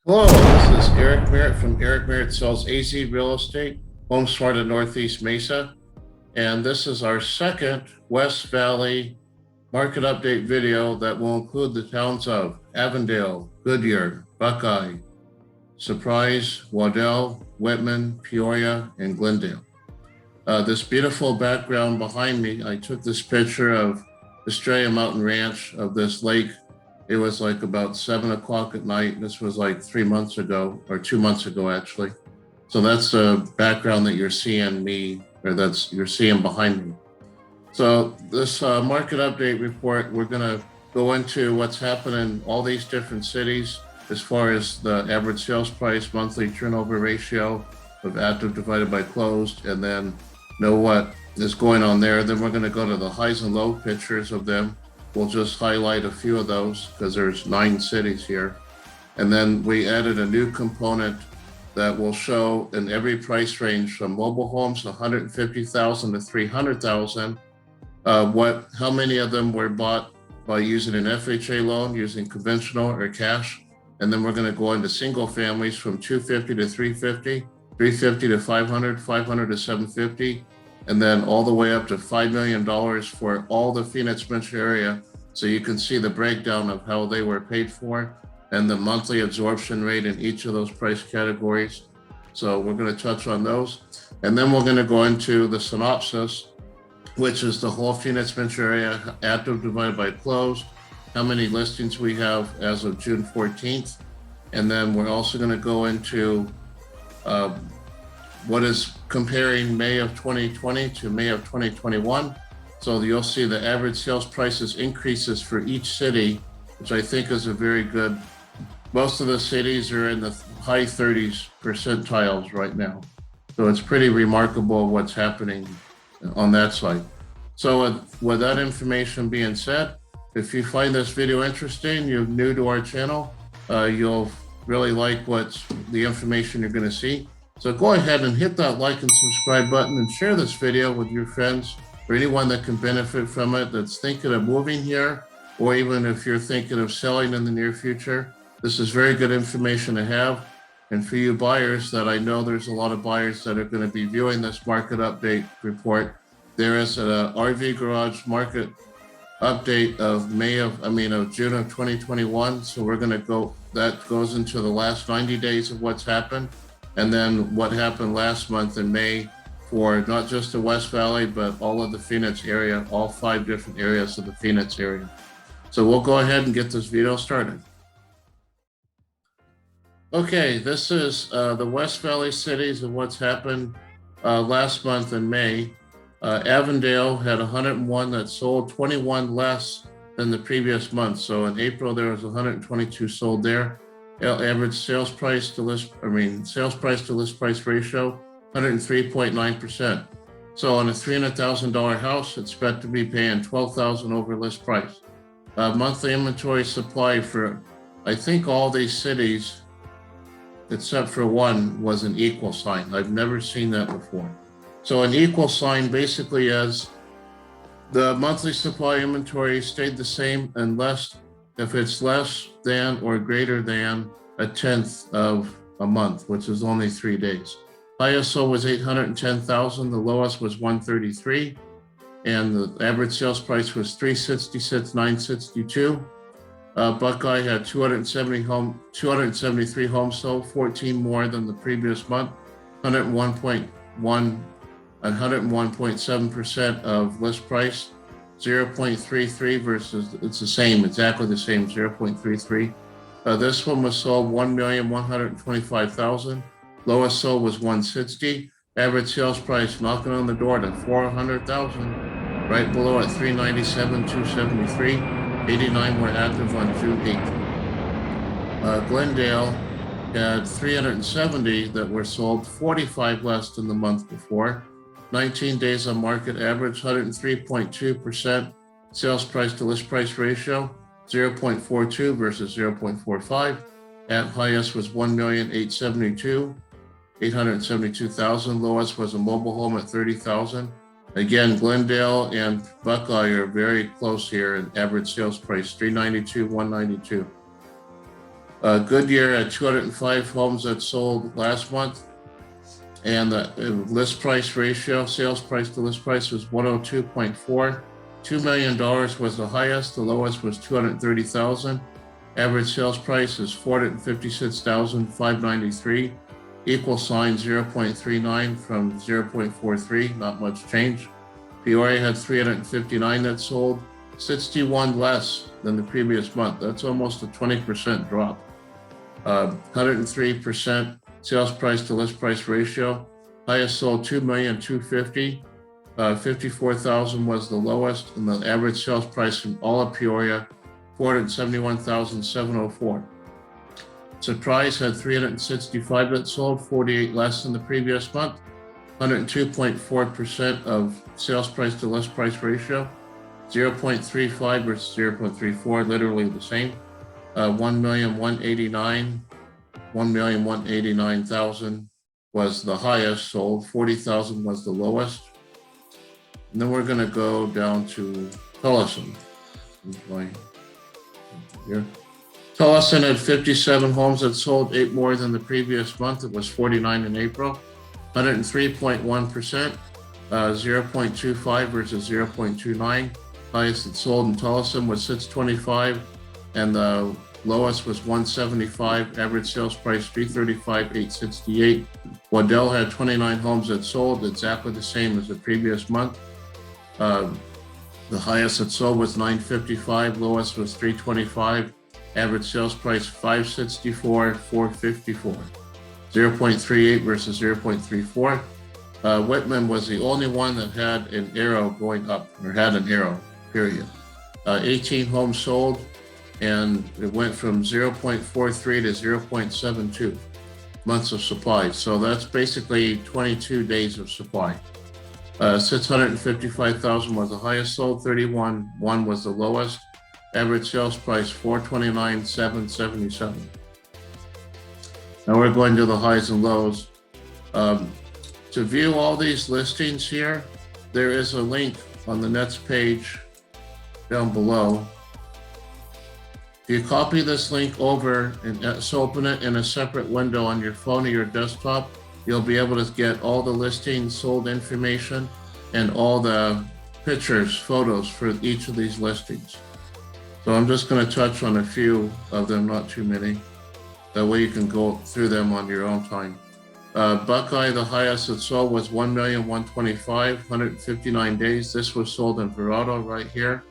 Hello, this is Eric Merritt from Eric Merritt Sells AZ Real Estate, home smart in Northeast Mesa. And this is our second West Valley market update video that will include the towns of Avondale, Goodyear, Buckeye, Surprise, Waddell, Wittmann, Peoria, and Glendale. This beautiful background behind me, I took this picture of Estrella Mountain Ranch of this lake. It was like about 7 o'clock at night. This was like 3 months ago, or 2 months ago, actually. So that's the background that you're seeing you're seeing behind me. So this market update report, we're gonna go into what's happening in all these different cities as far as the average sales price, monthly turnover ratio of active divided by closed, and then know what is going on there. Then we're gonna go to the highs and low pictures of them. We'll just highlight a few of those because there's 9 cities here. And then we added a new component that will show in every price range from mobile homes, 150,000 to 300,000, how many of them were bought by using an FHA loan, using conventional or cash. And then we're going to go into single families from 250 to 350, 350 to 500, 500 to 750, and then all the way up to $5 million for all the Phoenix metro area. So you can see the breakdown of how they were paid for and the monthly absorption rate in each of those price categories. So we're going to touch on those. And then we're going to go into the synopsis, which is the whole Phoenix metro area, active divided by closed, how many listings we have as of June 14th. And then we're also going to go into what is comparing May of 2020 to May of 2021. So you'll see the average sales prices increases for each city, which I think is a very good. Most of the cities are in the high 30s percentiles right now. So it's pretty remarkable what's happening on that side. So with that information being said, if you find this video interesting, you're new to our channel, you'll really like what's the information you're going to see. So go ahead and hit that like and subscribe button and share this video with your friends or anyone that can benefit from it that's thinking of moving here, or even if you're thinking of selling in the near future. This is very good information to have. And for you buyers, that I know there's a lot of buyers that are going to be viewing this market update report. There is an RV garage market update of June of 2021. So we're going to that goes into the last 90 days of what's happened. And then what happened last month in May for not just the West Valley, but all of the Phoenix area, all 5 different areas of the Phoenix area. So we'll go ahead and get this video started. Okay, this is the West Valley cities and what's happened last month in May. Avondale had 101 that sold, 21 less than the previous month. So in April, there was 122 sold there. Average sales price to list price ratio, 103.9%. So on a $300,000 house, expect to be paying $12,000 over list price. Monthly inventory supply for, I think all these cities, except for one, was an equal sign. I've never seen that before. So an equal sign basically is the monthly supply inventory stayed the same unless if it's less than or greater than a tenth of a month, which is only 3 days. Highest sold was 810,000, the lowest was 133, and the average sales price was 366,962. Buckeye had 273 homes sold, 14 more than the previous month, 101.7% of list price. 0.33 versus it's exactly the same, 0.33. This one was sold 1,125,000. Lowest sold was 160. Average sales price knocking on the door to 400,000. Right below at 397,273. 89 were active on June 8th. Glendale had 370 that were sold, 45 less than the month before. 19 days on market, average 103.2% sales price to list price ratio, 0.42 versus 0.45. At highest was 872,000. Lowest was a mobile home at 30,000. Again, Glendale and Buckeye are very close here in average sales price, 392, 192. Goodyear had 205 homes that sold last month, and the list price ratio, sales price to list price, was 102.4. $2 million was the highest. The lowest was 230,000. Average sales price is 456,593. Equal sign 0.39 from 0.43, not much change. Peoria had 359 that sold, 61 less than the previous month. That's almost a 20% drop. 103% sales price to list price ratio. Highest sold 2,250,000. 54,000 was the lowest, and the average sales price in all of Peoria, 471,704. Surprise had 365 that sold, 48 less than the previous month. 102.4% of sales price to list price ratio. 0.35 versus 0.34, literally the same. 1,189,000 was the highest sold, 40,000 was the lowest. And then we're going to go down to Tolleson. Tolleson had 57 homes that sold, 8 more than the previous month. It was 49 in April. 103.1%, 0.25 versus 0.29. Highest that sold in Tolleson was 625, and the lowest was 175. Average sales price 335,868. Waddell had 29 homes that sold, exactly the same as the previous month. The highest that sold was 955, lowest was 325. Average sales price 564, 454. 0.38 versus 0.34. Wittmann was the only one that had an arrow going up, or had an arrow, period. 18 homes sold, and it went from 0.43 to 0.72 months of supply. So that's basically 22 days of supply. 655,000 was the highest sold, 31,1 was the lowest. Average sales price 429,777. Now we're going to the highs and lows. To view all these listings here, there is a link on the next page down below. If you copy this link over and open it in a separate window on your phone or your desktop, you'll be able to get all the listings, sold information, and all the pictures, photos for each of these listings. So I'm just going to touch on a few of them, not too many. That way you can go through them on your own time. Buckeye, the highest it sold was 1,125,000, 159 days. This was sold in Verado right here.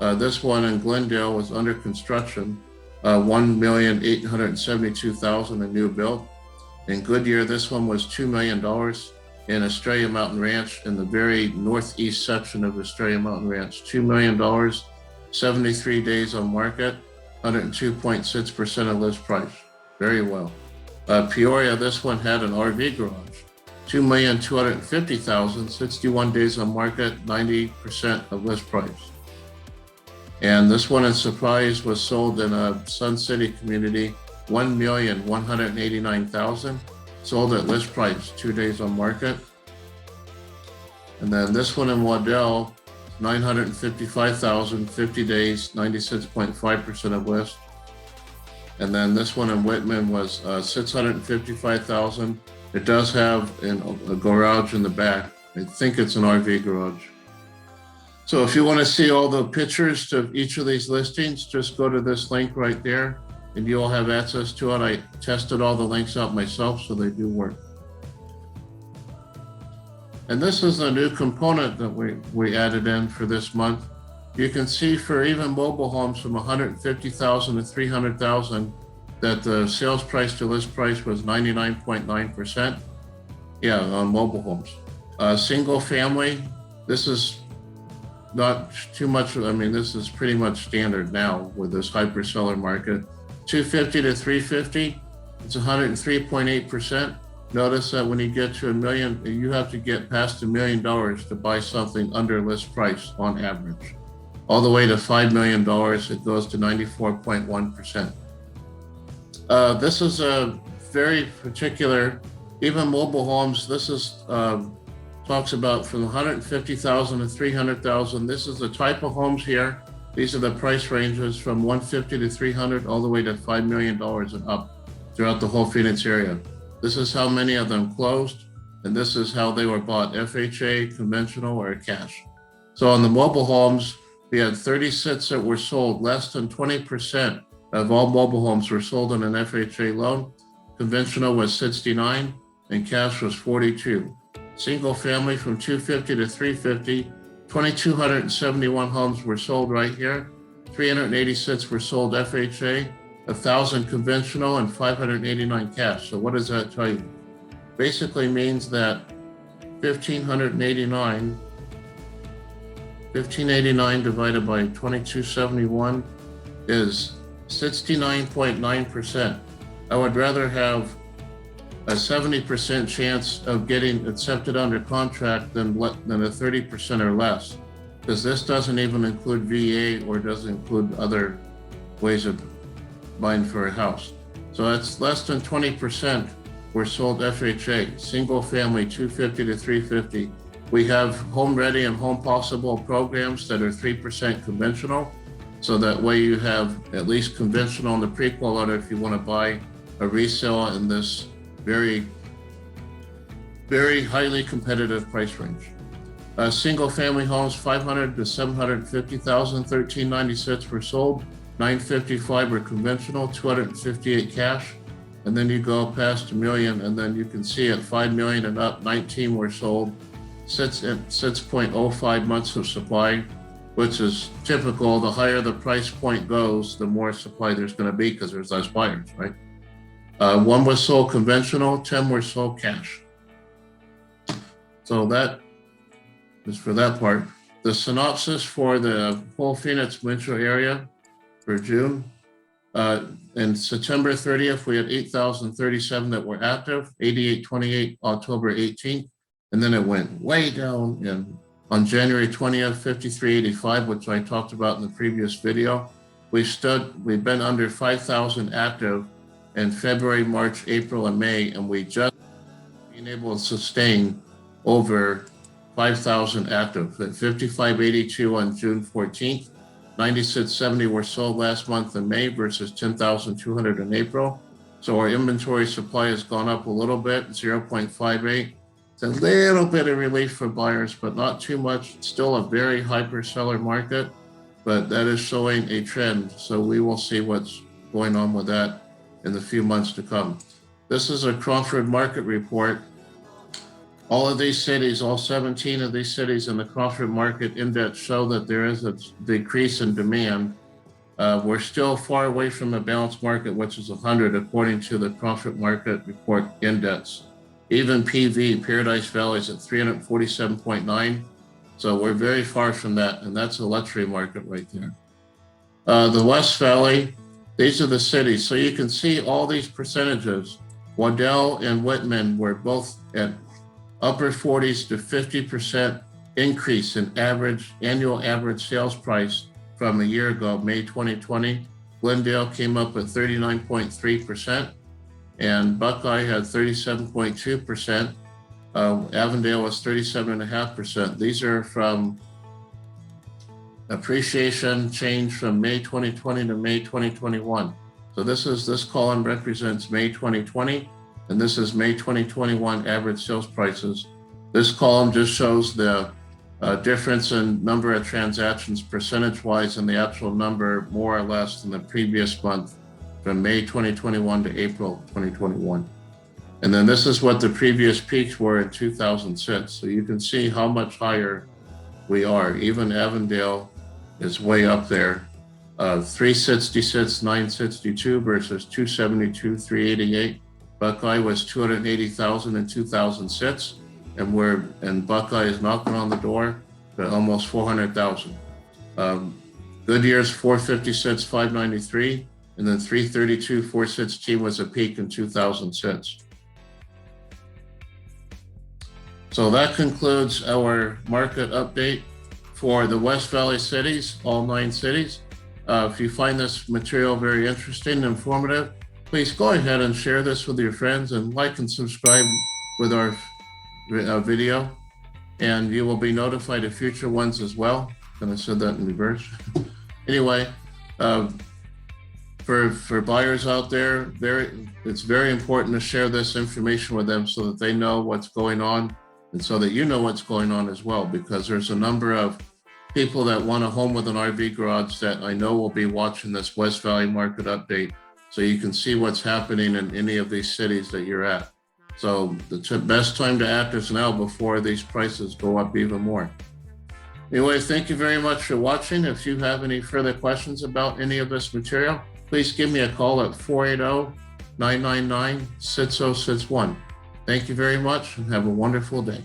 This one in Glendale was under construction, 1,872,000, a new build. In Goodyear, this one was $2 million in Australia Mountain Ranch, in the very northeast section of Australia Mountain Ranch. $2 million, 73 days on market, 102.6% of list price. Very well. Peoria, this one had an RV garage. 2,250,000, 61 days on market, 90% of list price. And this one in Surprise was sold in a Sun City community, 1,189,000, sold at list price, 2 days on market. And then this one in Waddell, 955,000, 50 days, 96.5% of list. And then this one in Wittmann was 655,000. It does have a garage in the back. I think it's an RV garage. So if you want to see all the pictures to each of these listings, just go to this link right there, and you'll have access to it. I tested all the links out myself, so they do work. And this is a new component that we added in for this month. You can see for even mobile homes from 150,000 to 300,000 that the sales price to list price was 99.9%. Yeah, on mobile homes. Single family, this is not too much. I mean, this is pretty much standard now with this hyper seller market. 250 to 350, it's 103.8%. Notice that when you get to $1 million, you have to get past $1 million to buy something under list price on average. All the way to $5 million, it goes to 94.1%. This is a very particular, even mobile homes, this is talks about from 150,000 to 300,000. This is the type of homes here These are the price ranges from 150 to 300 all the way to $5 million and up throughout the whole Phoenix area. This is how many of them closed, and this is how they were bought: FHA, conventional, or cash. So on the mobile homes, we had 36 that were sold. Less than 20% of all mobile homes were sold on an FHA loan. Conventional was 69 and cash was 42. Single family from 250 to 350, 2,271 homes were sold right here. 386 were sold FHA, 1,000 conventional, and 589 cash. So what does that tell you? Basically means that 1,589 divided by 2,271 is 69.9%. I would rather have a 70% chance of getting accepted under contract than a 30% or less, because this doesn't even include VA or doesn't include other ways of buying for a house. So it's less than 20% were sold FHA, single family 250 to 350. We have home ready and home possible programs that are 3% conventional. So that way you have at least conventional in the pre-qual if you want to buy a resale in this very, very highly competitive price range. Single family homes, 500 to 750,000, 1,396 were sold, 955 were conventional, 258 cash. And then you go past $1 million, and then you can see at 5 million and up, 19 were sold, sits at 6.05 months of supply, which is typical. The higher the price point goes, the more supply there's going to be because there's less buyers, right? 1 was sold conventional, 10 were sold cash. So that is for that part. The synopsis for the whole Phoenix metro area for June. In September 30th, we had 8,037 that were active, 8828 October 18th, and then it went way down. And on January 20th, 5385, which I talked about in the previous video. We've been under 5,000 active in February, March, April, and May, and we just been able to sustain over 5,000 active. At 5582 on June 14th, 9670 were sold last month in May versus 10,200 in April. So our inventory supply has gone up a little bit, 0.58. It's a little bit of relief for buyers, but not too much. It's still a very hyper seller market, but that is showing a trend. So we will see what's going on with that in the few months to come. This is a Crawford market report. All of these cities, all 17 of these cities in the Crawford market index show that there is a decrease in demand. We're still far away from a balanced market, which is 100, according to the Crawford market report index. Even PV, Paradise Valley, is at 347.9. So we're very far from that, and that's a luxury market right there. The West Valley, these are the cities. So you can see all these percentages. Waddell and Wittmann were both at upper 40s to 50% increase in annual average sales price from a year ago, May 2020. Glendale came up at 39.3%, and Buckeye had 37.2%. Avondale was 37.5%. These are from appreciation change from May 2020 to May 2021. So this column represents May 2020, and this is May 2021 average sales prices. This column just shows the difference in number of transactions percentage-wise and the actual number more or less than the previous month from May 2021 to April 2021. And then this is what the previous peaks were in 2006. So you can see how much higher we are. Even Avondale is way up there. 366, 962 versus 272, 388. Buckeye was 280,000 in 2006, and Buckeye is knocking on the door to almost 400,000. Goodyear's 456, 593, and then 332, 416 was a peak in 2006. So that concludes our market update for the West Valley cities, all 9 cities. If you find this material very interesting and informative, please go ahead and share this with your friends and like and subscribe with our video, and you will be notified of future ones as well. And I said that in reverse. Anyway, uh, for buyers out there, it's very important to share this information with them so that they know what's going on and so that you know what's going on as well, because there's a number of people that want a home with an RV garage that I know will be watching this West Valley market update so you can see what's happening in any of these cities that you're at. So the best time to act is now before these prices go up even more. Anyway, thank you very much for watching. If you have any further questions about any of this material, please give me a call at 480-999-6061. Thank you very much and have a wonderful day.